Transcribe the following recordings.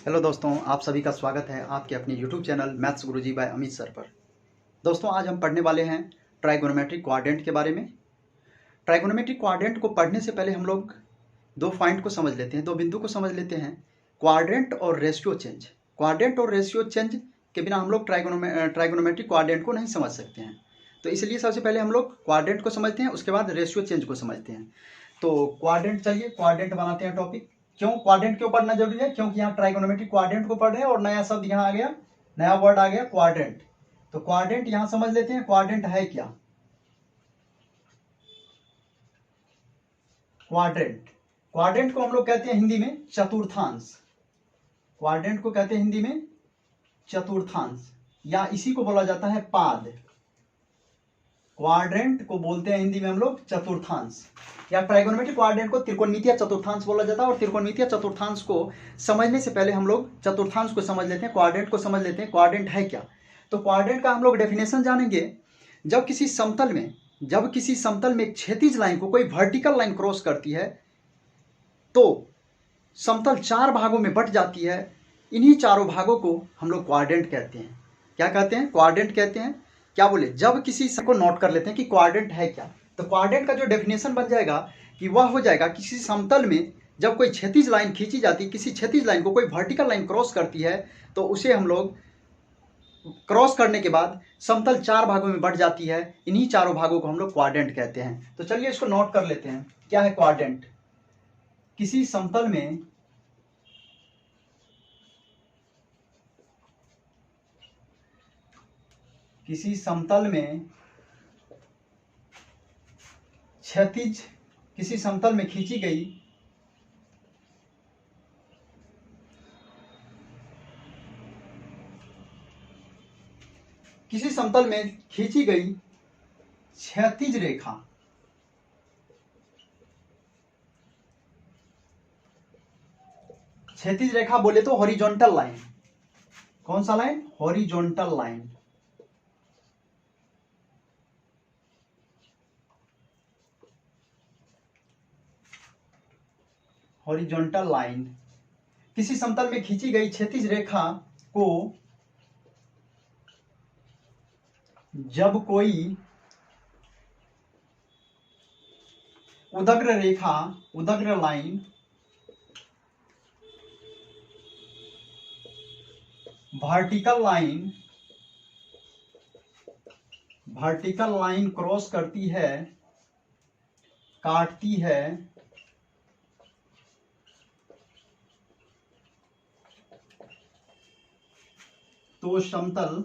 Hello दोस्तों, आप सभी का स्वागत है आपके अपने यूट्यूब चैनल मैथ्स गुरुजी बाय अमित सर पर। दोस्तों, आज हम पढ़ने वाले हैं ट्राइगोनोमेट्रिक क्वाड्रेंट के बारे में। ट्राइगोनोमेट्रिक क्वाड्रेंट को पढ़ने से पहले हम लोग दो पॉइंट को समझ लेते हैं, दो बिंदु को समझ लेते हैं, क्वाड्रेंट और रेशियो चेंज। क्वाड्रेंट और रेशियो चेंज के बिना हम लोग ट्राइगोनोमेट्रिक क्वाड्रेंट को नहीं समझ सकते हैं। तो इसलिए सबसे पहले हम लोग क्वाड्रेंट को समझते हैं, उसके बाद रेशियो चेंज को समझते हैं। तो क्वाड्रेंट, चलिए क्वाड्रेंट बनाते हैं टॉपिक। क्यों क्वाड्रेंट क्यों पढ़ना जरूरी है? क्योंकि यहाँ ट्राइगोनोमेट्रिक क्वाड्रेंट को पढ़ रहे हैं और नया शब्द यहाँ आ गया, नया वर्ड आ गया क्वाड्रेंट। तो क्वाड्रेंट यहाँ समझ लेते हैं, क्वाड्रेंट है क्या? क्वाड्रेंट को हम लोग कहते हैं हिंदी में चतुर्थांश। क्वाड्रेंट को कहते हैं हिंदी में चतुर्थांश, या इसी को बोला जाता है पाद। क्वाड्रेंट को बोलते हैं हिंदी में हम लोग चतुर्थांश, या ट्राइगोनोमेट्रिक क्वाड्रेंट को त्रिकोणमितीय चतुर्थांश बोला जाता है। और त्रिकोणमितीय चतुर्थांश को समझने से पहले हम लोग चतुर्थांश को समझ लेते हैं, क्वाड्रेंट को समझ लेते हैं। क्वाड्रेंट है क्या? तो क्वाड्रेंट का हम लोग डेफिनेशन जानेंगे। जब किसी समतल में एक क्षैतिज लाइन को कोई वर्टिकल लाइन क्रॉस करती है तो समतल चार भागों में बट जाती है। इन्हीं चारों भागों को हम लोग क्वाड्रेंट कहते हैं। क्या कहते हैं? क्वाड्रेंट कहते हैं। क्या बोले? जब किसी को नोट कर लेते हैं कि क्वाड्रेंट है क्या, तो क्वाड्रेंट का जो डेफिनेशन बन जाएगा कि वह हो जाएगा किसी समतल में जब कोई क्षैतिज लाइन खींची जाती है, किसी क्षैतिज लाइन को कोई वर्टिकल लाइन क्रॉस करती है तो उसे हम लोग क्रॉस करने के बाद समतल चार भागों में बट जाती है। इन्हीं चारों भागों को हम लोग क्वाड्रेंट कहते हैं। तो चलिए इसको नोट कर लेते हैं। क्या है क्वाड्रेंट? किसी समतल में क्षैतिज, किसी समतल में खींची गई क्षैतिज रेखा, क्षैतिज रेखा बोले तो हॉरिजॉन्टल लाइन। कौन सा line? Horizontal line. Horizontal line, किसी समतल में खींची गई क्षैतिज रेखा को जब कोई उदग्र लाइन वर्टिकल लाइन क्रॉस करती है, काटती है, तो समतल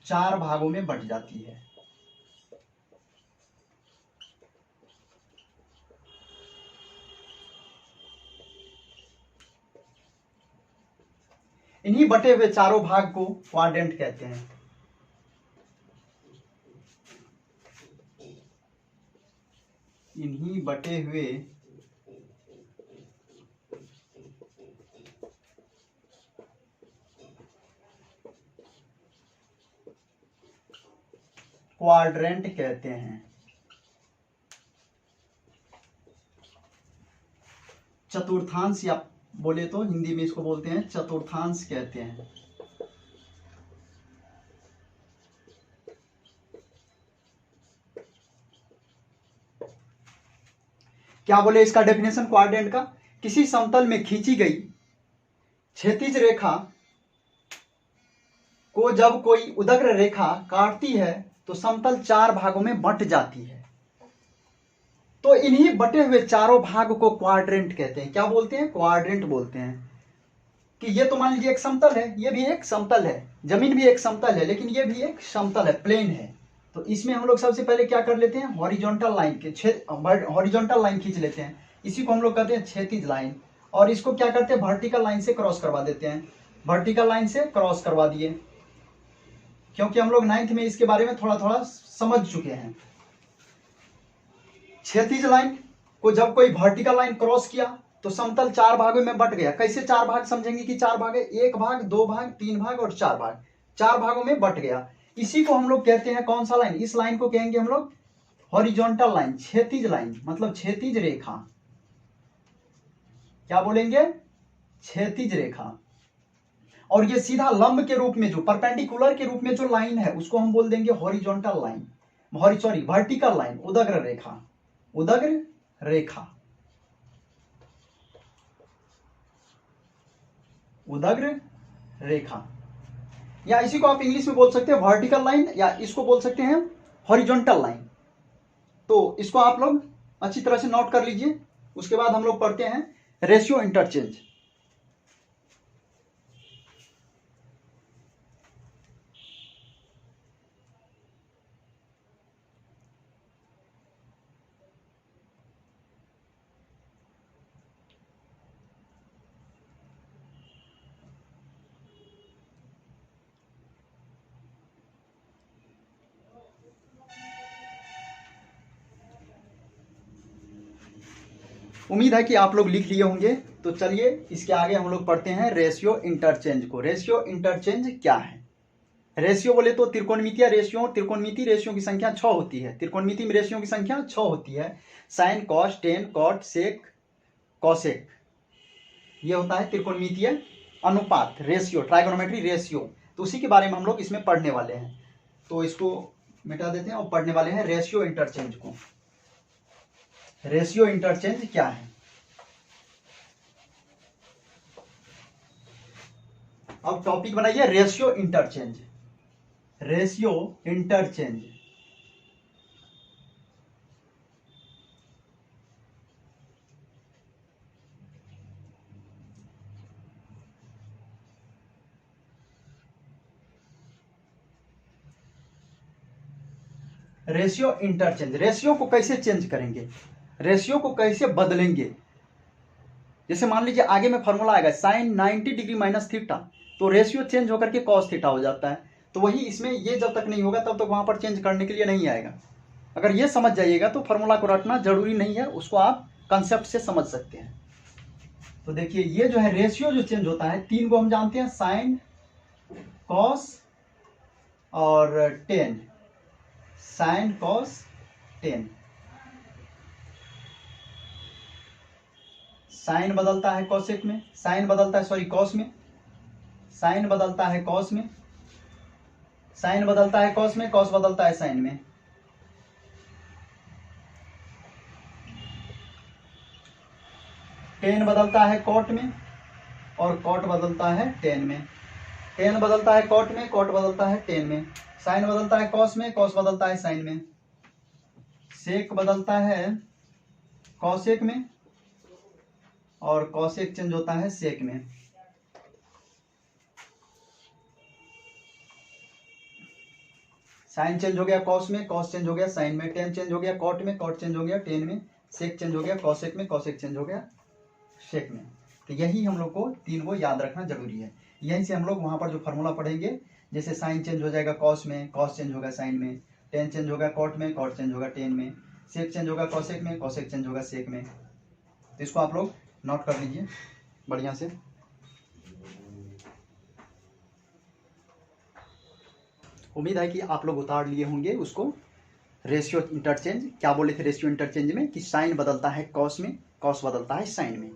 चार भागों में बट जाती है। इन्हीं बटे हुए चारों भाग को क्वाड्रेंट कहते हैं। इन्हीं बटे हुए क्वाड्रेंट कहते हैं। चतुर्थांश, या बोले तो हिंदी में इसको बोलते हैं चतुर्थांश कहते हैं। क्या बोले इसका डेफिनेशन क्वाड्रेंट का? किसी समतल में खींची गई क्षैतिज रेखा को जब कोई उदग्र रेखा काटती है तो समतल चार भागों में बट जाती है। तो इन्हीं बटे हुए चारों भाग को क्वाड्रेंट कहते हैं। क्या बोलते हैं? क्वाड्रेंट बोलते हैं। कि ये तो मान लीजिए एक समतल है, ये भी एक समतल है, जमीन भी एक समतल है, लेकिन ये भी एक समतल है, प्लेन है। तो इसमें हम लोग सबसे पहले क्या कर लेते हैं? हॉरिजॉन्टल लाइन खींच लेते हैं। इसी को हम लोग कहते हैं क्षैतिज लाइन। और इसको क्या करते हैं? वर्टिकल लाइन से क्रॉस करवा देते हैं। वर्टिकल लाइन से क्रॉस करवा दिए, क्योंकि हम लोग 9th में इसके बारे में थोड़ा थोड़ा समझ चुके हैं। क्षैतिज लाइन को जब कोई वर्टिकल लाइन क्रॉस किया तो समतल चार भागों में बट गया। कैसे चार भाग समझेंगे कि चार भाग है? एक भाग, दो भाग, तीन भाग और चार भाग, चार भागों में बट गया। इसी को हम लोग कहते हैं कौन सा लाइन? इस लाइन को कहेंगे हम लोग हॉरिजॉन्टल लाइन, क्षैतिज लाइन, मतलब क्षैतिज रेखा। क्या बोलेंगे? क्षैतिज रेखा। और ये सीधा लंब के रूप में जो परपेंडिकुलर के रूप में जो लाइन है उसको हम बोल देंगे horizontal line, sorry vertical line, उदग्र रेखा, उदग्र रेखा, उदग्र रेखा। या इसी को आप इंग्लिश में बोल सकते हैं वर्टिकल लाइन, या इसको बोल सकते हैं हॉरिजॉन्टल लाइन। तो इसको आप लोग अच्छी तरह से नोट कर लीजिए। उसके बाद हम लोग पढ़ते हैं रेशियो इंटरचेंज। उम्मीद है कि आप लोग लिख लिए होंगे। तो चलिए इसके आगे हम लोग पढ़ते हैं रेशियो इंटरचेंज को। रेशियो इंटरचेंज क्या है? रेशियो बोले तो त्रिकोणमितीय रेशियो, त्रिकोणमितीय रेशियो की संख्या 6 होती है। त्रिकोणमितीय रेशियो की संख्या 6 होती है। Sign, cos, tan, cot, sec, cosec, ये होता है त्रिकोणमितीय अनुपात, रेशियो, ट्राइगोनोमेट्री रेशियो। तो उसी के बारे में हम लोग इसमें पढ़ने वाले हैं। तो इसको मिटा देते हैं और पढ़ने वाले हैं रेशियो इंटरचेंज को। रेशियो इंटरचेंज क्या है? अब टॉपिक बनाइए ratio interchange. Ratio interchange ratio interchange, ratio को कैसे चेंज करेंगे, रेशियो को कैसे बदलेंगे। जैसे मान लीजिए आगे में फॉर्मूला आएगा साइन 90 डिग्री माइनस थीटा, तो रेशियो चेंज होकर के कॉस थीटा हो जाता है। तो वही इसमें ये जब तक नहीं होगा तब तक वहां पर चेंज करने के लिए नहीं आएगा। अगर ये समझ जाइएगा तो फॉर्मूला को रटना जरूरी नहीं है, उसको आप कंसेप्ट से समझ सकते हैं। तो देखिए ये जो है रेशियो जो चेंज होता है, 3 को हम जानते हैं, साइन, कॉस और tan. Sine, cos, tan. Sign बदलता है कॉसेक में, साइन बदलता है सॉरी कॉस में, साइन बदलता है कॉस में, साइन बदलता है कॉस में, कॉस बदलता है साइन में। टेन बदलता है कॉट में और कॉट बदलता है टेन में। टेन बदलता है कॉट में, कॉट बदलता है टेन में। साइन बदलता है कॉस में, कॉस बदलता है साइन में। सेक बदलता है कॉसेक में और कॉसेक चेंज होता है सेक में। साइन चेंज हो गया कॉस में, कॉस चेंज हो गया साइन में। टेन चेंज हो गया कॉट में, कॉट चेंज हो गया टेन में। सेक चेंज हो गया कॉसेक में, कॉसेक चेंज हो गया सेक में। तो यही हम लोग को 3 को याद रखना जरूरी है। यहीं से हम लोग वहां पर जो फॉर्मूला पढ़ेंगे, जैसे साइन चेंज हो जाएगा कॉस में, कॉस चेंज होगा साइन में। टेन चेंज होगा कॉट में, कॉट चेंज होगा टेन में। सेक चेंज होगा कॉसेक में, कॉसेक चेंज होगा सेक में। तो इसको आप लोग नोट कर लीजिए बढ़िया से। उम्मीद है कि आप लोग उतार लिए होंगे उसको। रेशियो इंटरचेंज क्या बोले थे रेशियो इंटरचेंज में, कि साइन बदलता है कॉस में, कॉस बदलता है साइन में।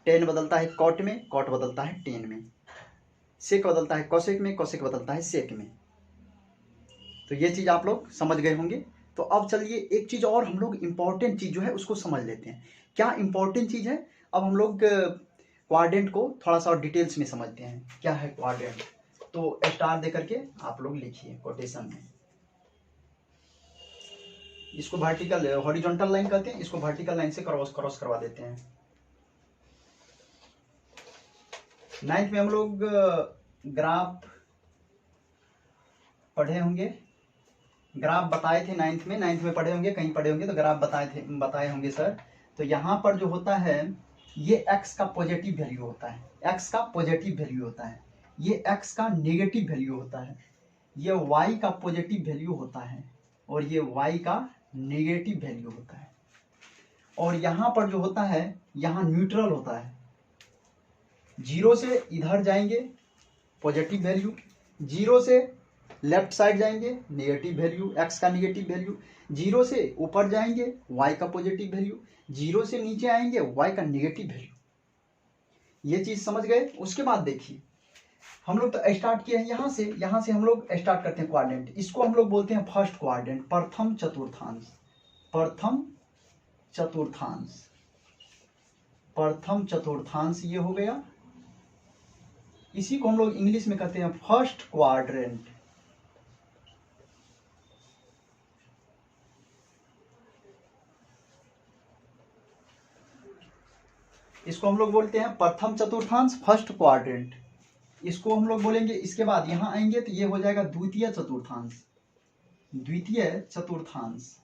टेन बदलता है कॉट में, कॉट बदलता है टेन में। सेक बदलता है कॉसेक में, कॉसेक बदलता है सेक में। तो ये चीज आप लोग समझ गए होंगे। तो अब चलिए एक चीज और हम लोग इंपॉर्टेंट चीज जो है उसको समझ लेते हैं। क्या इंपॉर्टेंट चीज है? अब हम लोग क्वाड्रेंट को थोड़ा सा और डिटेल्स में समझते हैं। क्या है क्वाड्रेंट? तो स्टार दे करके आप लोग लिखिए कोटेशन में। इसको वर्टिकल हॉरिजॉन्टल लाइन कहते हैं, इसको वर्टिकल लाइन से क्रॉस करवा देते हैं। 9th में हम लोग ग्राफ पढ़े होंगे, ग्राफ बताए थे 9th में पढ़े होंगे, कहीं पढ़े होंगे तो ग्राफ बताए होंगे सर। तो यहाँ पर जो होता है ये x का पॉजिटिव वैल्यू होता है, x का पॉजिटिव वैल्यू होता है। ये x का नेगेटिव वैल्यू होता है। ये y का पॉजिटिव वैल्यू होता है और ये y का नेगेटिव वैल्यू होता है। और यहाँ पर जो होता है यहाँ न्यूट्रल होता है। 0 से इधर जाएंगे पॉजिटिव वैल्यू, 0 से लेफ्ट साइड जाएंगे नेगेटिव वैल्यू, x का नेगेटिव वैल्यू। 0 से ऊपर जाएंगे y का पॉजिटिव वैल्यू, 0 से नीचे आएंगे y का नेगेटिव वैल्यू। ये चीज समझ गए। उसके बाद देखिए हम लोग तो स्टार्ट किए हैं यहाँ से हम लोग स्टार्ट करते हैं क्वाड्रेंट। इसको हम लोग बोलते हैं फर्स्ट क्वाड्रेंट, प्रथम चतुर्थांश। प्रथम चतुर्थांश, प्रथम चतुर्थांश ये हो गया। इसी को हम लोग इंग्लिश में कहते हैं फर्स्ट क्वाड्रेंट। इसको हम लोग बोलते हैं प्रथम चतुर्थांश, फर्स्ट क्वाड्रेंट। इसको हम लोग बोलेंगे। इसके बाद यहां आएंगे तो ये हो जाएगा द्वितीय चतुर्थांश, द्वितीय चतुर्थांश,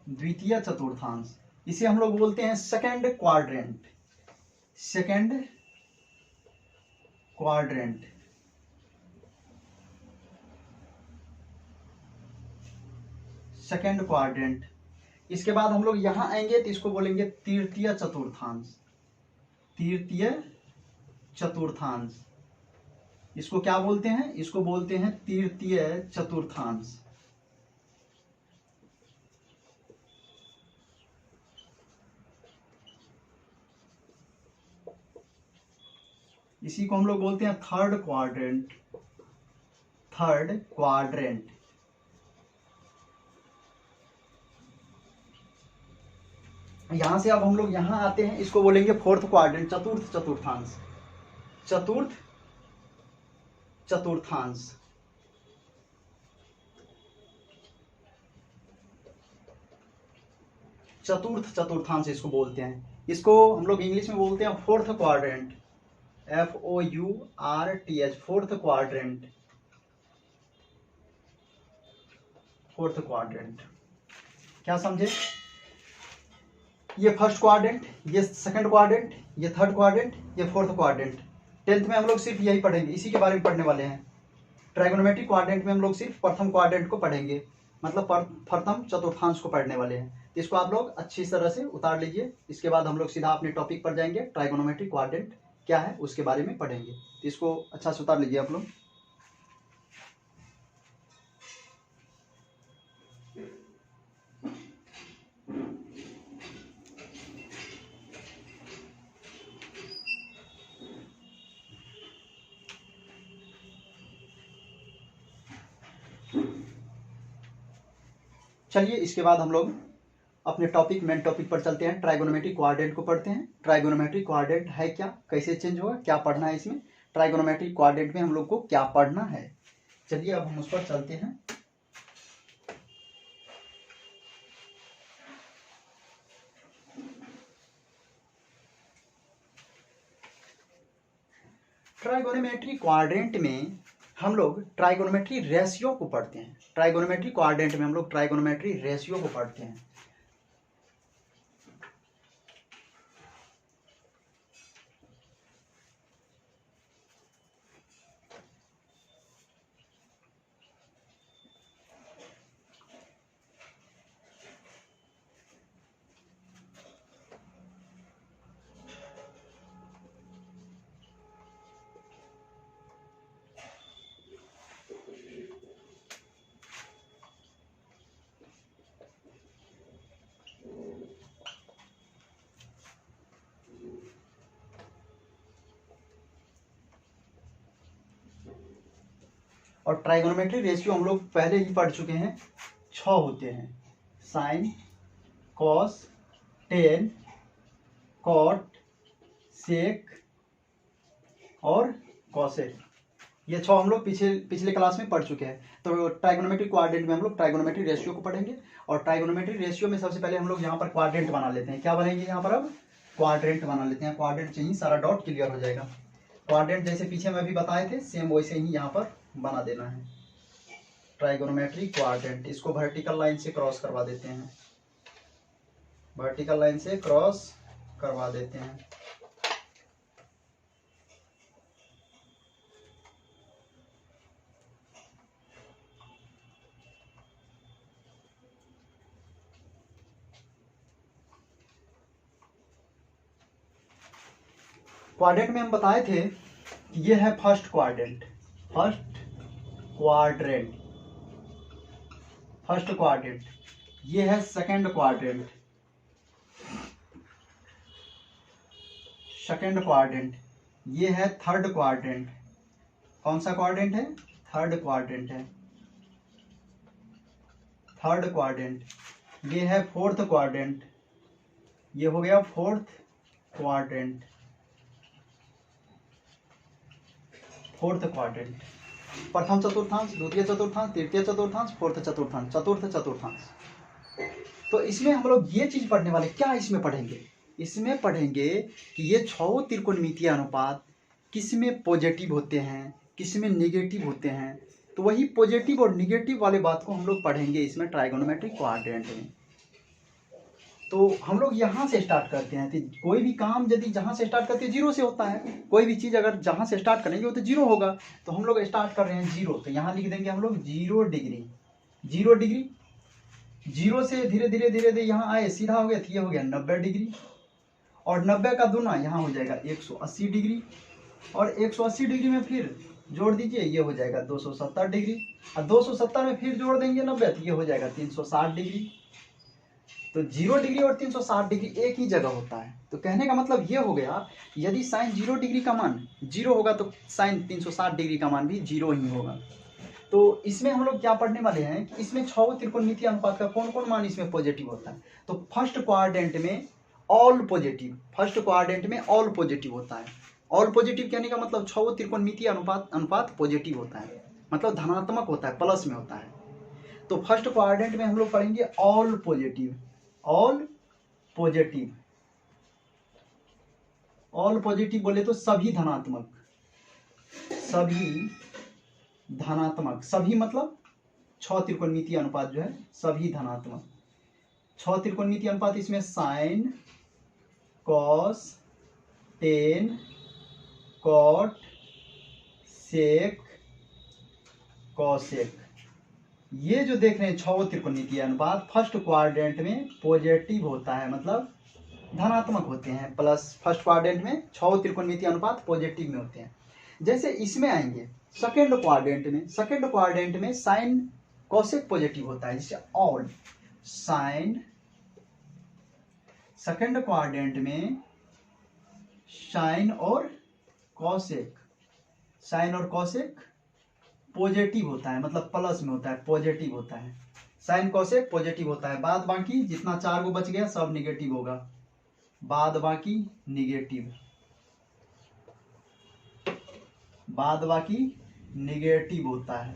द्वितीय चतुर्थांश। इसे हम लोग बोलते हैं second quadrant, second quadrant. Second quadrant. इसके बाद हम लोग यहां आएंगे तो इसको बोलेंगे तृतीय चतुर्थांश, तृतीय चतुर्थांश। इसको क्या बोलते हैं? इसको बोलते हैं तृतीय चतुर्थांश। इसी को हम लोग बोलते हैं थर्ड क्वाड्रेंट, थर्ड क्वाड्रेंट। यहां से अब हम लोग यहां आते हैं, इसको बोलेंगे फोर्थ क्वाड्रेंट, चतुर्थ चतुर्थांश, चतुर्थ चतुर्थांश। चतुर्थ चतुर्थांश इसको बोलते हैं। इसको हम लोग इंग्लिश में बोलते हैं fourth quadrant, FOURTH, fourth quadrant, fourth quadrant. क्या समझे? ये फर्स्ट क्वाड्रेंट, ये सेकंड क्वाड्रेंट, ये थर्ड क्वाड्रेंट, ये फोर्थ क्वाड्रेंट। 10th में हम लोग सिर्फ यही पढ़ेंगे, इसी के बारे में पढ़ने वाले हैं। ट्राइगोनोमेट्रिक क्वाड्रेंट में हम लोग सिर्फ प्रथम क्वाड्रेंट को पढ़ेंगे, मतलब प्रथम चतुर्थांश को पढ़ने वाले हैं। इसको आप लोग अच्छी तरह से उतार लीजिए। इसके बाद हम लोग सीधा अपने टॉपिक पर जाएंगे, ट्राइगोनोमेट्रिक क्वाड्रेंट क्या है उसके बारे में पढ़ेंगे। तो इसको अच्छा से उतार लीजिए आप लोग। चलिए इसके बाद हम लोग अपने टॉपिक, मेन टॉपिक पर चलते हैं। ट्राइगोनोमेट्रिक क्वाड्रेंट को पढ़ते हैं। ट्राइगोनोमेट्रिक क्वाड्रेंट है क्या, कैसे चेंज होगा, क्या पढ़ना है इसमें, ट्राइगोनोमेट्रिक क्वाड्रेंट में हम लोग को क्या पढ़ना है। चलिए अब हम उस पर चलते हैं। ट्राइगोनोमेट्रिक क्वाड्रेंट में हम लोग ट्राइगोनोमेट्री रेशियो को पढ़ते हैं। ट्राइगोनोमेट्रिक क्वाड्रेंट में हम लोग ट्राइगोनोमेट्री रेशियो को पढ़ते हैं। और ट्राइगोनोमेट्री रेशियो हम लोग पहले ही पढ़ चुके हैं, 6 होते हैं। साइन, कॉस, टेन, कॉट, सेक और कॉसेक। ये 6 हम लोग पिछले क्लास में पढ़ चुके हैं। तो ट्राइगोनोमेट्रिक क्वाड्रेंट में हम लोग ट्राइगोनोमेट्री रेशियो को पढ़ेंगे। और ट्राइगोनोमेट्री रेशियो में सबसे पहले हम लोग यहाँ पर क्वाड्रेंट बना लेते हैं। क्या बनेंगे यहाँ पर? अब क्वाड्रेंट बना लेते हैं। क्वाड्रेंट चाहिए, सारा डाउट क्लियर हो जाएगा। क्वाड्रेंट जैसे पीछे में भी बताए थे, सेम वैसे ही यहाँ पर बना देना है। ट्राइगोनोमेट्रिक क्वाड्रेंट, इसको वर्टिकल लाइन से क्रॉस करवा देते हैं, वर्टिकल लाइन से क्रॉस करवा देते हैं। क्वाड्रेंट में हम बताए थे कि ये है first quadrant, first quadrant, first quadrant. ये है सेकंड क्वाड्रेंट, सेकेंड क्वाड्रेंट, ये है थर्ड क्वाड्रेंट। कौन सा क्वाड्रेंट है? थर्ड क्वाड्रेंट है, थर्ड क्वाड्रेंट। ये है फोर्थ क्वाड्रेंट, ये हो गया फोर्थ क्वाड्रेंट, फोर्थ क्वाड्रेंट। प्रथम चतुर्थांश, द्वितीय चतुर्थांश, तृतीय चतुर्थांश, फोर्थ चतुर्थांश, चतुर्थ चतुर्थांश। तो इसमें हम लोग ये चीज पढ़ने वाले, क्या इसमें पढ़ेंगे? इसमें पढ़ेंगे कि ये छह त्रिकोणमितीय अनुपात किस में पॉजिटिव होते हैं, किस में निगेटिव होते हैं। तो वही पॉजिटिव और निगेटिव वाले बात को हम लोग पढ़ेंगे इसमें ट्राइगोनोमेट्रिक क्वाड्रेंट में। तो हम लोग यहाँ से स्टार्ट करते हैं। तो कोई भी काम यदि जहाँ से स्टार्ट करते हैं जीरो से होता है, कोई भी चीज़ अगर जहाँ से स्टार्ट करेंगे वो तो जीरो होगा। तो हम लोग स्टार्ट कर रहे हैं जीरो, तो यहाँ लिख देंगे हम लोग 0 डिग्री, 0 डिग्री। जीरो से धीरे धीरे धीरे धीरे यहाँ आए, सीधा हो गया, तो ये हो गया 90 डिग्री, और 90 का दूना यहाँ हो जाएगा 180 डिग्री, और 180 डिग्री में फिर जोड़ दीजिए, ये हो जाएगा 270 डिग्री, और 270 में फिर जोड़ देंगे 90, तो ये हो जाएगा 360 डिग्री। तो 0 डिग्री और 360 डिग्री एक ही जगह होता है। तो कहने का मतलब ये हो गया, यदि साइन 0 डिग्री का मान 0 होगा तो साइन 360 डिग्री का मान भी 0 ही होगा। तो इसमें हम लोग क्या पढ़ने वाले हैं कि इसमें छह त्रिकोणमितीय अनुपात का कौन कौन मान इसमें पॉजिटिव होता है। तो फर्स्ट क्वाड्रेंट में ऑल पॉजिटिव, फर्स्ट क्वाड्रेंट में ऑल पॉजिटिव होता है। ऑल पॉजिटिव कहने का मतलब छह त्रिकोणमितीय अनुपात पॉजिटिव होता है, मतलब धनात्मक होता है, प्लस में होता है। तो फर्स्ट क्वाड्रेंट में हम लोग पढ़ेंगे all positive, all positive. All positive बोले तो सभी धनात्मक, सभी धनात्मक, सभी मतलब छह त्रिकोणमितीय अनुपात जो है सभी धनात्मक। छह त्रिकोणमितीय अनुपात इसमें sign, cos, tan, cot, sec, cosec, ये जो देख रहे हैं छह त्रिकोणमितीय अनुपात फर्स्ट क्वाड्रेंट में पॉजिटिव होता है, मतलब धनात्मक होते हैं। प्लस फर्स्ट क्वाड्रेंट में छह त्रिकोणमितीय अनुपात पॉजिटिव में होते हैं। जैसे इसमें आएंगे सेकेंड क्वाड्रेंट में, सेकेंड क्वाड्रेंट में साइन कॉसेक पॉजिटिव होता है, जैसे ऑल साइन, सेकेंड क्वाड्रेंट में साइन और कॉसेक, साइन और कॉसेक पॉजिटिव होता है, मतलब प्लस में होता है, पॉजिटिव होता है। साइन कॉसेक पॉजिटिव होता है, बाद बाकी जितना 4 को बच गया सब निगेटिव होगा, बाद बाकी निगेटिव, बाद बाकी निगेटिव होता है।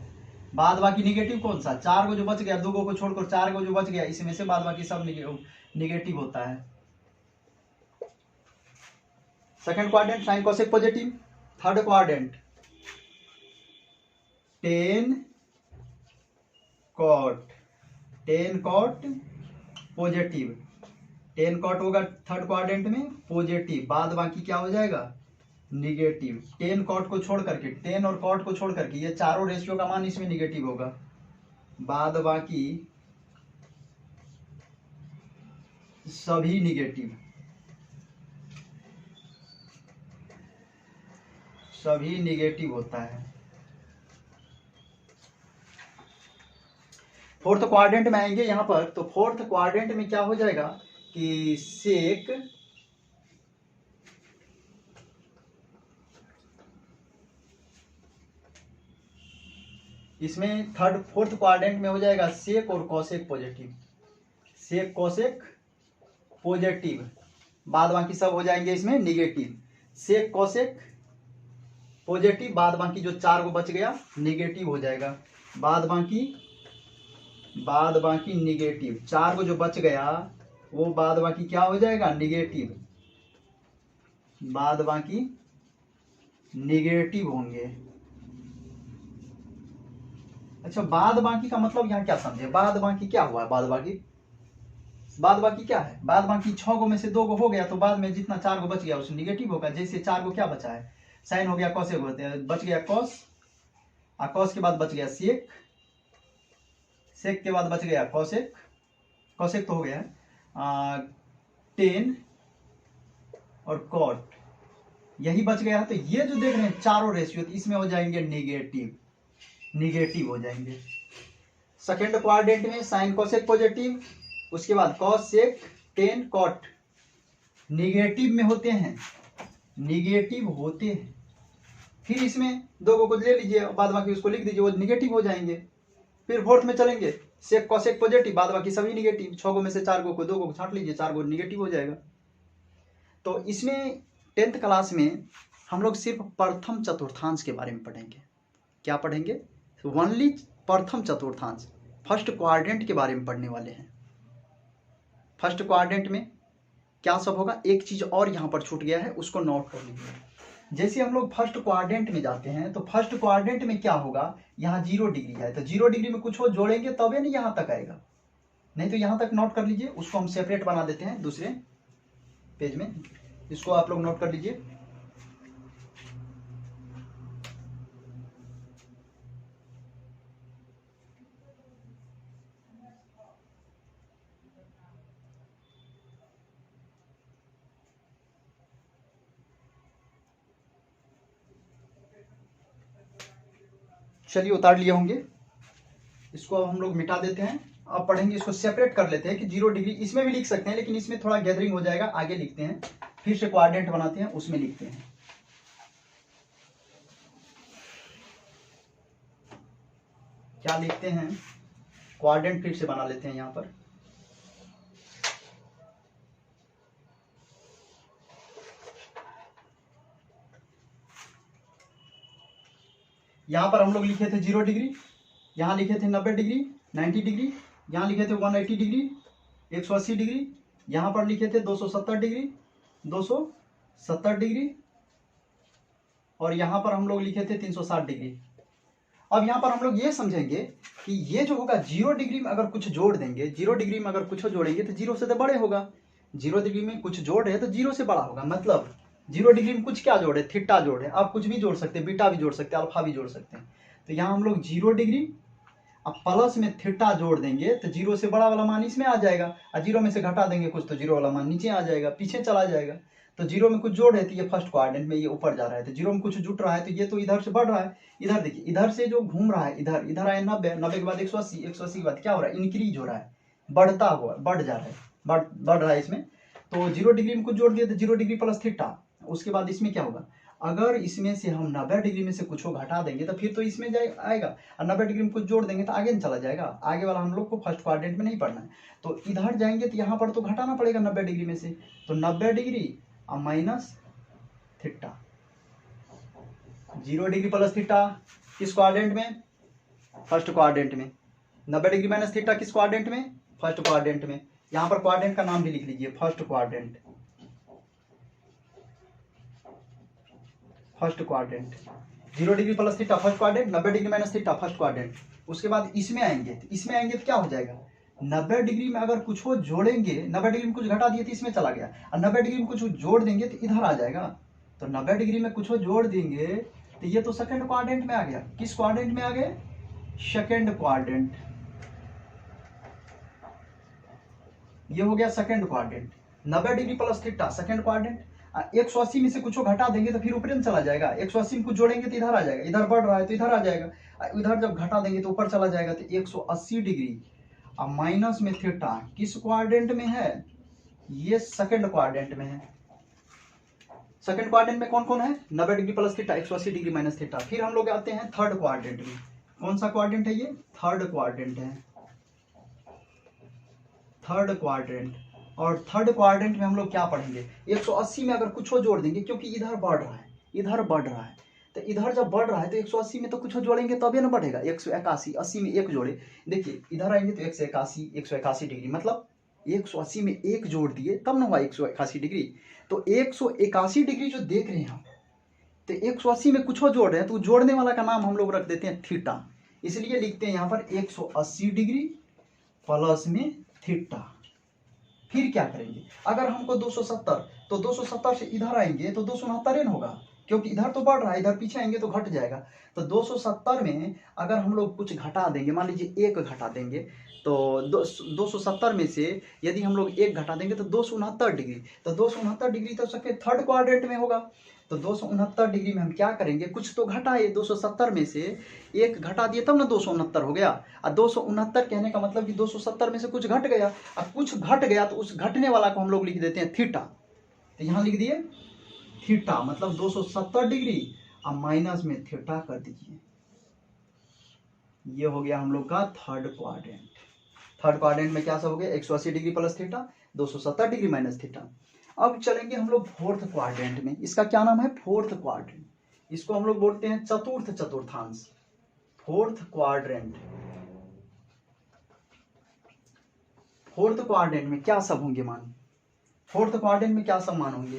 बाद बाकी निगेटिव कौन सा? 4 को जो बच गया, 2 को छोड़कर 4 को जो बच गया, इसमें से बाद बाकी सब निगेटिव होता है। Second quadrant sine cosec positive. Third quadrant tan cot, tan cot positive, tan cot होगा थर्ड क्वाड्रेंट में पॉजिटिव, बाद बाकी क्या हो जाएगा? निगेटिव। टेन कॉट को छोड़ करके, टेन और कॉट को छोड़ करके ये चारों रेशियो का मान इसमें निगेटिव होगा, बाद बाकी सभी निगेटिव, सभी निगेटिव होता है। फोर्थ क्वाड्रेंट में आएंगे यहां पर, तो फोर्थ क्वाड्रेंट में क्या हो जाएगा कि सेक, इसमें थर्ड फोर्थ क्वाड्रेंट में हो जाएगा सेक और cosec positive, sec cosec positive, बाद बाकी सब हो जाएंगे इसमें निगेटिव। सेक कॉसेक पॉजिटिव, बाद बाकी जो 4 को बच गया निगेटिव हो जाएगा, बाद बाकी निगेटिव। 4 को जो बच गया वो बाद बाकी क्या हो जाएगा? निगेटिव, बाद बाकी निगेटिव होंगे। अच्छा, बाद बाकी का मतलब यहाँ क्या समझे? बाद बाकी क्या हुआ? बाद बाकी क्या है? बाद बाकी 6 को में से 2 को हो गया, तो बाद में जितना 4 को बच गया उसमें निगेटिव होगा। जैसे 4 को क्या बचा है? साइन हो गया, कॉसेक होते हैं, बच गया कॉस, और कॉस के बाद बच गया सेक, सेक के बाद बच गया कॉसेक, कॉसेक तो हो गया टेन और कॉट, यही बच गया है। तो ये जो देख रहे हैं चारों रेशियो, इसमें हो जाएंगे निगेटिव, निगेटिव हो जाएंगे। सेकेंड क्वाड्रेंट में साइन कॉसेक पॉजिटिव, उसके बाद cos sec tan cot negative में होते हैं, निगेटिव होते हैं। फिर इसमें 2 को ले लीजिए, बाद बाकी उसको लिख दीजिए, वो निगेटिव हो जाएंगे। फिर फोर्थ में चलेंगे, सेक कॉसेक पॉजिटिव, बाद बाकी सभी निगेटिव। 6 में से 4 को 2 को छांट लीजिए, 4 निगेटिव हो जाएगा। तो इसमें 10th क्लास में हम लोग सिर्फ प्रथम चतुर्थांश के बारे में पढ़ेंगे। क्या पढ़ेंगे? ओनली प्रथम चतुर्थांश, फर्स्ट क्वाड्रेंट के बारे में पढ़ने वाले हैं। फर्स्ट क्वाड्रेंट में क्या सब होगा, एक चीज और यहाँ पर छूट गया है, उसको नोट कर लीजिए। जैसे हम लोग फर्स्ट क्वाड्रेंट में जाते हैं तो फर्स्ट क्वाड्रेंट में क्या होगा, यहाँ 0 डिग्री है, तो 0 डिग्री में कुछ हो जोड़ेंगे तबे नहीं यहाँ तक आएगा, नहीं तो यहाँ तक नोट कर लीजिए। उसको हम सेपरेट बना देते हैं दूसरे पेज में, इसको आप लोग नोट कर लीजिए। चलिए उतार लिए होंगे, इसको अब हम लोग मिटा देते हैं। अब पढ़ेंगे, इसको सेपरेट कर लेते हैं कि 0 डिग्री इसमें भी लिख सकते हैं, लेकिन इसमें थोड़ा गैदरिंग हो जाएगा, आगे लिखते हैं। फिर से क्वाड्रेंट बनाते हैं, उसमें लिखते हैं। क्या लिखते हैं, क्वाड्रेंट फिर से बना लेते हैं। यहाँ पर हम लोग लिखे थे 0 डिग्री, यहाँ लिखे थे 90 डिग्री, 90 डिग्री, यहाँ लिखे थे 180 डिग्री, 180 डिग्री, यहाँ पर लिखे थे 270 डिग्री, 270 डिग्री, और यहाँ पर हम लोग लिखे थे 360 डिग्री। अब यहाँ पर हम लोग ये समझेंगे कि ये जो होगा 0 डिग्री में अगर कुछ जोड़ देंगे, 0 डिग्री में अगर कुछ जोड़ेंगे तो 0 से तो बड़े होगा। 0 डिग्री में कुछ जोड़ है तो 0 से बड़ा होगा, मतलब 0 डिग्री में कुछ क्या जोड़े, थीटा जोड़े। आप कुछ भी जोड़ सकते हैं, बीटा भी जोड़ सकते हैं, अल्फा भी जोड़ सकते हैं। तो यहाँ हम लोग 0 डिग्री अब प्लस में थीटा जोड़ देंगे तो 0 से बड़ा वाला मान इसमें आ जाएगा, और 0 में से घटा देंगे कुछ तो 0 वाला मान नीचे आ जाएगा, पीछे चला जाएगा। तो 0 में कुछ जोड़ है तो ये फर्स्ट क्वाड्रेंट में ये ऊपर जा रहा है, तो 0 में कुछ जुट रहा है तो ये तो इधर से बढ़ रहा है। इधर देखिए, इधर से जो घूम रहा है, इधर इधर आया 90, 90 के बाद 180, 180 के बाद क्या हो रहा है, इंक्रीज हो रहा है, बढ़ता हुआ, बढ़ जा रहा है, बढ़ रहा है इसमें। तो 0 डिग्री में कुछ जोड़ दिया तो 0 डिग्री प्लस थीटा। उसके बाद इसमें क्या होगा, अगर इसमें से हम 90 डिग्री में से कुछ घटा देंगे तो फिर तो इसमें आएगा, और 90 डिग्री में कुछ जोड़ देंगे तो आगे चला जाएगा। आगे वाला हम लोग को फर्स्ट क्वाड्रेंट में नहीं पढ़ना है। तो इधर जाएंगे तो यहाँ पर तो घटाना पड़ेगा 90 डिग्री में से, तो 90 डिग्री और minus theta, 0 degree plus theta किस क्वाड्रेंट में, फर्स्ट क्वाड्रेंट में। 90 डिग्री माइनस थीटा किस क्वाड्रेंट में, फर्स्ट क्वाड्रेंट में। यहाँ पर क्वाड्रेंट का नाम भी लिख लीजिए, first quadrant, first quadrant. 0 degree plus theta first quadrant, 90 degree minus theta first quadrant. उसके बाद इसमें आएंगे तो क्या हो जाएगा, 90 डिग्री में अगर कुछ जोड़ेंगे, 90 डिग्री में कुछ घटा दिए तो इसमें चला गया, और 90 डिग्री में कुछ जोड़ देंगे तो इधर आ जाएगा। तो 90 डिग्री में कुछ जोड़ देंगे तो ये तो सेकंड क्वाड्रेंट में आ गया। किस क्वाड्रेंट में आ गए, सेकंड क्वाड्रेंट। ये हो गया second quadrant. 90 degree plus theta second quadrant. 180 में से कुछ घटा देंगे तो फिर ऊपर में चला जाएगा, 180 में कुछ जोड़ेंगे तो इधर आ जाएगा, इधर बढ़ रहा है तो इधर आ जाएगा, इधर जब घटा देंगे तो ऊपर चला जाएगा। तो 180 डिग्री और माइनस में थीटा किस क्वाड्रेंट में है, ये सेकंड क्वाड्रेंट में है। सेकंड क्वाड्रेंट में कौन कौन है, 90 degree plus theta, 180 degree minus theta. फिर हम लोग आते हैं थर्ड क्वाड्रेंट में। कौन सा क्वाड्रेंट है ये, थर्ड क्वाड्रेंट है, थर्ड क्वाड्रेंट। और थर्ड क्वाड्रेंट में हम लोग क्या पढ़ेंगे, 180 में अगर कुछ जोड़ देंगे, क्योंकि इधर बढ़ रहा है, इधर बढ़ रहा है, तो इधर जब बढ़ रहा है तो 180 में तो कुछ जोड़ेंगे तभी ना बढ़ेगा। 181, 80 में एक जोड़े, देखिए इधर आएंगे तो 181 डिग्री, मतलब 180 में एक जोड़ दिए तब ना हुआ 181 डिग्री। तो 181 डिग्री जो देख रहे हैं हम, तो 180 में कुछ जोड़ रहे हैं तो जोड़ने वाला का नाम हम लोग रख देते हैं थीटा। इसलिए लिखते हैं यहाँ पर 180 डिग्री प्लस में थीटा। फिर क्या करेंगे, अगर हमको 270, तो 270 से इधर आएंगे तो 269 होगा, क्योंकि इधर तो बढ़ रहा है, इधर पीछे आएंगे तो घट जाएगा। तो 270 में अगर हम लोग कुछ घटा देंगे, मान लीजिए एक घटा देंगे, तो 270 में से यदि हम लोग एक घटा देंगे तो 269 डिग्री। तो 269 डिग्री तो सबके थर्ड क्वाड्रेंट में होगा। तो 269 डिग्री में हम क्या करेंगे, कुछ तो घटाए, 270 में से एक घटा दिए तब ना 269 हो गया। और 269 कहने का मतलब कि 270 में से कुछ घट गया, और कुछ घट गया तो उस घटने वाला को हम लोग लिख देते हैं थीटा। तो यहाँ लिख दिए थीटा मतलब 270 डिग्री, अब माइनस में थीटा कर दीजिए। ये हो गया हम लोग का थर्ड क्वाड्रेंट। थर्ड क्वाड्रेंट में क्या सब हो गया, 180 degree plus theta, 270 degree minus theta. अब चलेंगे हम लोग फोर्थ क्वाड्रेंट में। इसका क्या नाम है, फोर्थ क्वाड्रेंट। इसको हम लोग बोलते हैं चतुर्थ चतुर्थांश, फोर्थ क्वाड्रेंट। फोर्थ क्वाड्रेंट में क्या सब होंगे मान, फोर्थ क्वाड्रेंट में क्या सब मान होंगे।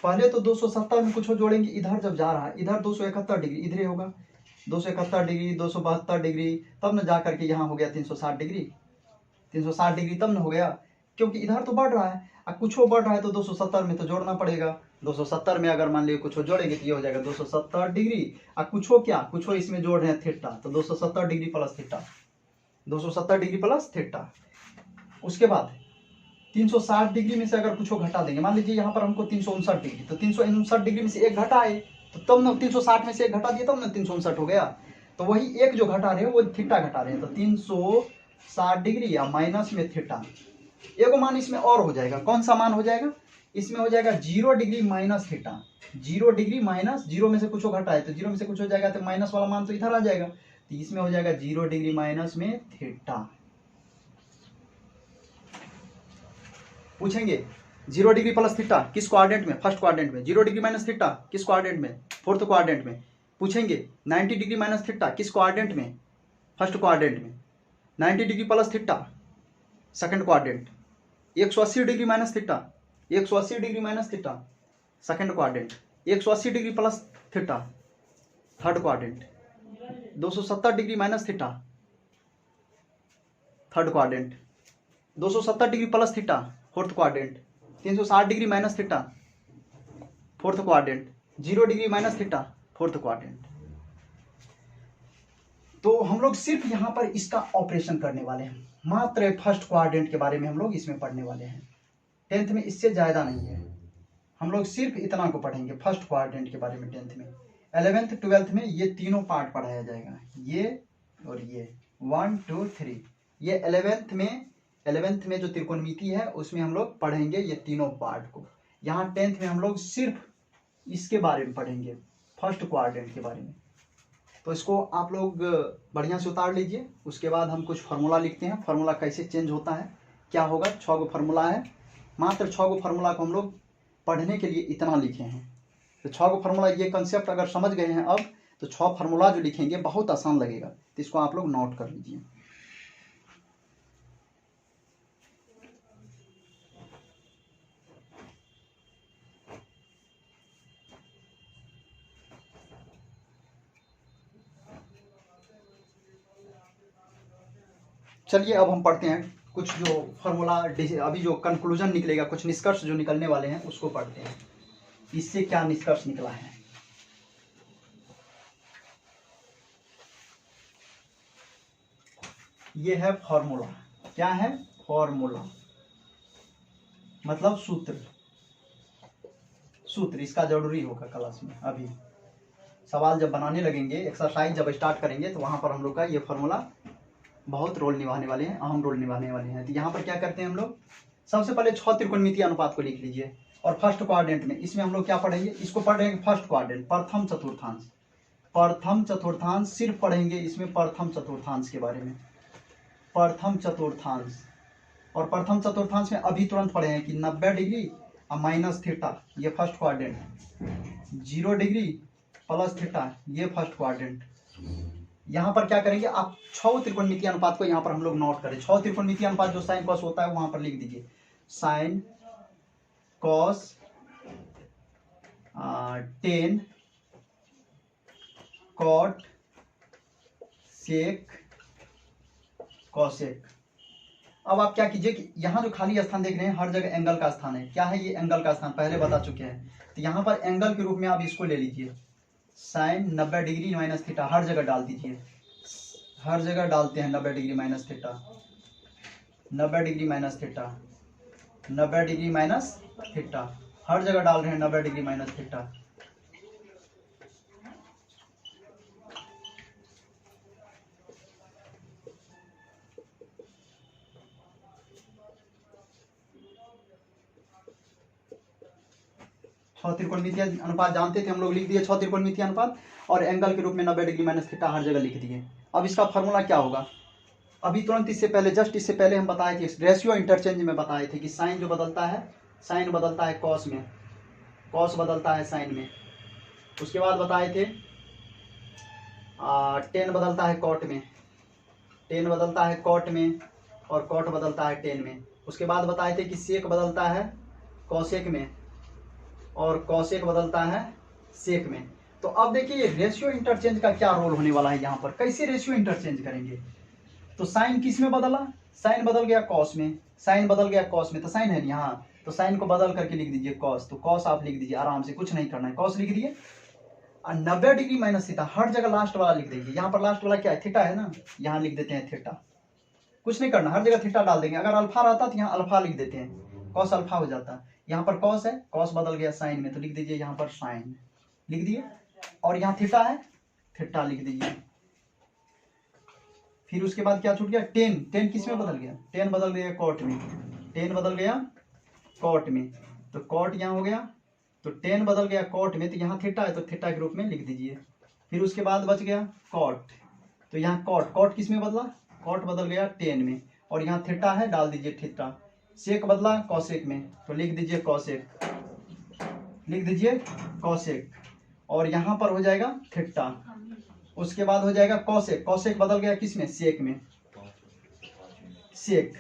पहले तो 270 में कुछ जोड़ेंगे, इधर जब जा रहा है इधर 271 डिग्री, इधर होगा 271 डिग्री, 272 डिग्री, तब न जा करके यहाँ हो गया 360 डिग्री, 360 डिग्री तब न हो गया, क्योंकि इधर तो बढ़ रहा है। अब कुछ बढ़ रहा है तो 270 में तो जोड़ना पड़ेगा। 270 में अगर मान लीजिए कुछ जोड़ेंगे तो ये हो जाएगा 270 डिग्री, और कुछ क्या, कुछ इसमें जोड़ रहे हैं थीटा, तो 270 degree plus theta, 270 degree plus theta. उसके बाद 360 डिग्री में से अगर कुछ घटा देंगे, मान लीजिए यहाँ पर हमको 359 डिग्री, तो 359 डिग्री में से एक घटाए तो तब न 360 में से एक घटा दिए तब न 359 हो गया। तो वही एक जो घटा रहे हैं वो थीटा घटा रहे हैं, तो 360 डिग्री या माइनस में थीटा। एक मान इसमें और हो जाएगा, कौन सा मान हो जाएगा, इसमें हो जाएगा 0 degree minus theta. 0 degree minus, 0 में से कुछ घटाए तो 0 में से कुछ हो जाएगा, तो माइनस वाला मान तो इधर आ जाएगा, तो इसमें हो जाएगा 0 डिग्री माइनस में थीटा। पूछेंगे 0 डिग्री प्लस थीटा किस क्वाड्रेंट में, फर्स्ट क्वाड्रेंट में। 0 डिग्री माइनस थीटा किस क्वाड्रेंट में, फोर्थ क्वाड्रेंट में। पूछेंगे 90 डिग्री माइनस थीटा किस क्वाड्रेंट में, फर्स्ट क्वाड्रेंट में। 90 degree plus theta second quadrant. 180 degree minus theta, 180 degree minus theta second quadrant. 180 degree plus theta third quadrant. 270 degree minus theta third quadrant. 270 degree plus theta fourth quadrant. 360 degree minus theta fourth quadrant. 0 degree minus theta fourth quadrant. तो हम लोग सिर्फ यहाँ पर इसका operation करने वाले हैं, मात्र फर्स्ट क्वाड्रेंट के बारे में हम लोग इसमें पढ़ने वाले हैं। 10th में इससे ज्यादा नहीं है, हम लोग सिर्फ इतना को पढ़ेंगे फर्स्ट क्वाड्रेंट के बारे में 10th में। 11th 12th में ये तीनों पार्ट पढ़ाया जाएगा, ये और ये 1 2 3। ये 11th में जो त्रिकोणमिति है उसमें हम लोग पढ़ेंगे ये तीनों पार्ट को। यहाँ 10th में हम लोग सिर्फ इसके बारे में पढ़ेंगे, फर्स्ट क्वाड्रेंट के बारे में। तो इसको आप लोग बढ़िया से उतार लीजिए। उसके बाद हम कुछ फार्मूला लिखते हैं, फार्मूला कैसे चेंज होता है क्या होगा। 6 गो फार्मूला है, मात्र 6 गो फार्मूला को हम लोग पढ़ने के लिए इतना लिखे हैं। तो 6 गो फार्मूला, ये कंसेप्ट अगर समझ गए हैं अब, तो 6 फार्मूला जो लिखेंगे बहुत आसान लगेगा, तो इसको आप लोग नोट कर लीजिए। चलिए अब हम पढ़ते हैं कुछ जो फार्मूला, अभी जो कंक्लूजन निकलेगा, कुछ निष्कर्ष जो निकलने वाले हैं उसको पढ़ते हैं। इससे क्या निष्कर्ष निकला है। ये है फॉर्मूला, क्या है, फॉर्मूला मतलब सूत्र। सूत्र इसका जरूरी होगा क्लास में। अभी सवाल जब बनाने लगेंगे, एक्सरसाइज जब स्टार्ट करेंगे, तो वहां पर हम लोग का ये फॉर्मूला बहुत रोल निभाने वाले हैं, अहम रोल निभाने वाले हैं। तो यहाँ पर क्या करते हैं हम लोग, सबसे पहले 6 त्रिकोणमितीय अनुपात को लिख लीजिए। और फर्स्ट क्वाड्रेंट में इसमें हम लोग क्या पढ़ेंगे, इसको पढ़ेंगे फर्स्ट क्वाड्रेंट, प्रथम चतुर्थांश। प्रथम चतुर्थांश सिर्फ पढ़ेंगे इसमें, प्रथम चतुर्थांश के बारे में, प्रथम चतुर्थांश। और प्रथम चतुर्थांश में अभी तुरंत पढ़े हैं कि 90 डिग्री और माइनस थीटा, ये first quadrant. 0 degree plus theta, ये फर्स्ट क्वाड्रेंट। यहाँ पर क्या करेंगे आप, 6 त्रिकोणमितीय अनुपात को यहाँ पर हम लोग नोट करें। 6 त्रिकोणमितीय अनुपात जो साइन कॉस होता है वहां पर लिख दीजिए, sine cos tan cot sec cosec. अब आप क्या कीजिए कि यहाँ जो खाली स्थान देख रहे हैं हर जगह एंगल का स्थान है। क्या है ये एंगल का स्थान, पहले बता चुके हैं। तो यहाँ पर एंगल के रूप में आप इसको ले लीजिए, साइन 90 डिग्री माइनस थीटा, हर जगह डाल दीजिए। हर जगह डालते हैं 90 degree minus theta, 90 degree minus theta, 90 degree minus theta, हर जगह डाल रहे हैं 90 डिग्री माइनस थीटा। 6 त्रिकोणमितीय अनुपात जानते थे हम लोग, लिख दिए 6 त्रिकोणमितीय अनुपात, और एंगल के रूप में 90 डिग्री माइनस थीटा हर जगह लिख दिए। अब इसका फार्मूला क्या होगा, अभी तुरंत इससे पहले, जस्ट इससे पहले हम बताए थे रेशियो इंटरचेंज में बताए थे कि साइन जो बदलता है, साइन बदलता है कॉस में, कॉस बदलता है साइन में। उसके बाद बताए थे टेन बदलता है कॉट में, टेन बदलता है कॉट में, और कॉट बदलता है टेन में। उसके बाद बताए थे कि सेक बदलता है कॉसेक में, और कॉसेक बदलता है सेक में। तो अब देखिए रेशियो इंटरचेंज का क्या रोल होने वाला है यहाँ पर, कैसे रेशियो इंटरचेंज करेंगे। तो साइन किस में बदला, साइन बदल गया कॉस में, साइन बदल गया कॉस में, तो साइन है यहाँ, तो साइन को बदल करके लिख दीजिए कॉस, तो कॉस आप लिख दीजिए आराम से, कुछ नहीं करना है, कॉस लिख दिए। 90 डिग्री माइनस थीटा हर जगह लास्ट वाला लिख देंगे, यहाँ पर लास्ट वाला क्या है, थीटा है ना, यहाँ लिख देते हैं थीटा, कुछ नहीं करना, हर जगह थीटा डाल देंगे। अगर अल्फा रहता तो यहाँ अल्फा लिख देते हैं, कॉस अल्फा हो जाता। यहाँ पर कॉस है, कॉस बदल गया साइन में, तो लिख दीजिए यहाँ पर साइन लिख दिए, और यहाँ थीटा है, थीटा लिख दीजिए। फिर उसके बाद क्या छूट गया, टेन, टेन किस में बदल गया, टेन बदल गया कॉट में, टेन बदल गया कॉट में, तो कॉट यहाँ हो गया, तो टेन बदल गया कॉट में, तो यहाँ थीटा है तो थीटा के रूप में लिख दीजिए। फिर उसके बाद बच गया कॉट, तो यहाँ कॉट, कॉट किस में बदला, कॉट बदल गया टेन में, और यहाँ थीटा है डाल दीजिए थीटा। सेक बदला कॉसेक में, तो लिख दीजिए कॉसेक, लिख दीजिए कॉसेक, और यहाँ पर हो जाएगा थीटा। उसके बाद हो जाएगा कॉसेक, कॉसेक बदल गया किस में, सेक में, सेक,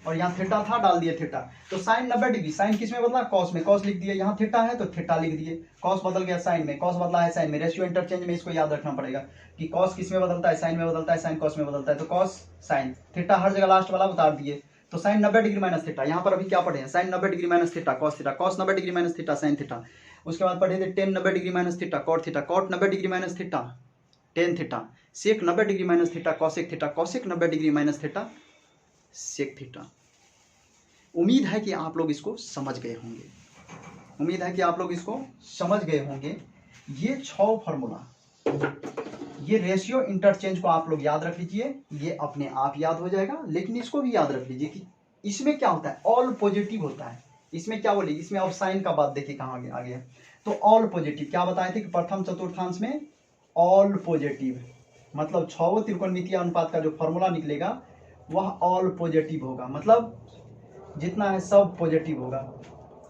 और यहाँ थीटा था डाल दिए थीटा। तो साइन 90 डिग्री, साइन किस में बदला, कॉस में, कॉस लिख दिए, यहाँ थीटा है तो थीटा लिख दिए, कॉस बदल गया साइन में, कॉस बदला है साइन में। रेशियो इंटरचेंज में इसको याद रखना पड़ेगा कि कॉस किस में बदलता है, साइन में बदलता है, साइन कॉस में बदलता है, तो कॉस साइन, थीटा हर जगह लास्ट वाला उतार दिए। तो साइन 90 डिग्री माइनस थीटा, यहाँ पर अभी क्या पढ़े हैं, sine 90 degree minus theta cos theta, cos 90 degree minus theta sine theta. उसके बाद पढ़े थे tan 90 degree minus theta cot theta, cot 90 degree minus theta tan theta, sec 90 degree minus theta cosec theta, cosec 90 degree minus theta sec theta. उम्मीद है कि आप लोग इसको समझ गए होंगे, उम्मीद है कि आप लोग इसको समझ गए होंगे। ये 6 फार्मूला, ये रेशियो इंटरचेंज को आप लोग याद रख लीजिए, ये अपने आप याद हो जाएगा। लेकिन इसको भी याद रख लीजिए कि इसमें क्या होता है, ऑल पॉजिटिव होता है। इसमें क्या बोले, इसमें अब साइन का बात देखिए कहाँ आ गया। तो ऑल पॉजिटिव क्या बताए थे कि प्रथम चतुर्थांश में ऑल पॉजिटिव, मतलब 6 त्रिकोणमितीय अनुपात का जो फॉर्मूला निकलेगा वह ऑल पॉजिटिव होगा, मतलब जितना है सब पॉजिटिव होगा,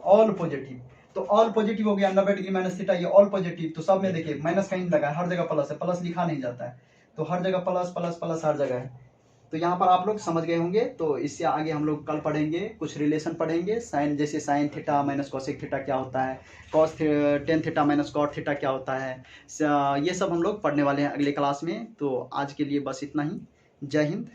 ऑल पॉजिटिव। तो ऑल पॉजिटिव हो गया 90 डिग्री माइनस थीटा, ये ऑल पॉजिटिव, तो सब में देखिए माइनस कहीं लगा है, हर जगह प्लस है, प्लस लिखा नहीं जाता है, तो हर जगह प्लस प्लस प्लस हर जगह है। तो यहाँ पर आप लोग समझ गए होंगे। तो इससे आगे हम लोग कल पढ़ेंगे, कुछ रिलेशन पढ़ेंगे, साइन जैसे sine theta minus cosec theta क्या होता है, cos tan theta minus cot theta क्या होता है, ये सब हम लोग पढ़ने वाले हैं अगले क्लास में। तो आज के लिए बस इतना ही। जय हिंद।